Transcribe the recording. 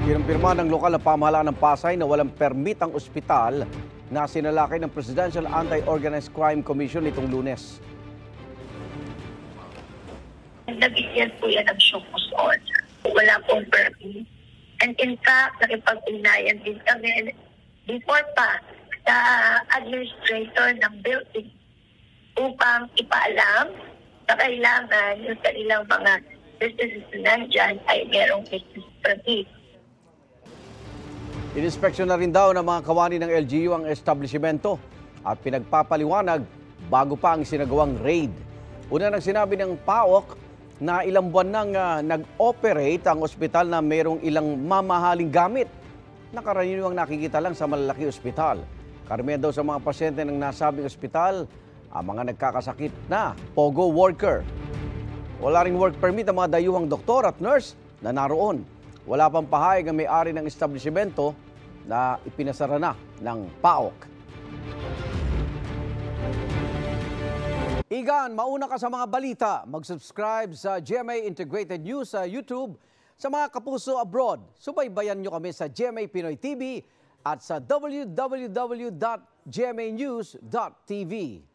Kinumpirma ng lokal na pamahalaan ng Pasay na walang permit ang ospital na sinalakay ng Presidential Anti-Organized Crime Commission nitong Lunes. Nabigyan po yan ng shokus order. Wala pong permit. And in fact, nakipag-ugnayan din kami before pa sa administrator ng building upang ipaalam na kailangan yung kanilang mga businesses na nandyan ay merong business permit. Ininspeksyon na rin daw ng mga kawani ng LGU ang establishmento at pinagpapaliwanag bago pa ang sinagawang raid. Una nang sinabi ng PAOK na ilang buwan nang nag-operate ang ospital na mayroong ilang mamahaling gamit. Nakaraniwang nakikita lang sa malalaki ospital. Karamihan daw sa mga pasyente ng nasabing ospital, ang mga nagkakasakit na POGO worker. Wala ring work permit ang mga dayuhang doktor at nurse na naroon. Wala pang pahayag ang may-ari ng establishmento na ipinasara na ng PAOK. Igan, mauna ka sa mga balita. Mag-subscribe sa GMA Integrated News sa YouTube. Sa mga kapuso abroad, subaybayan nyo kami sa GMA Pinoy TV at sa www.gmanews.tv.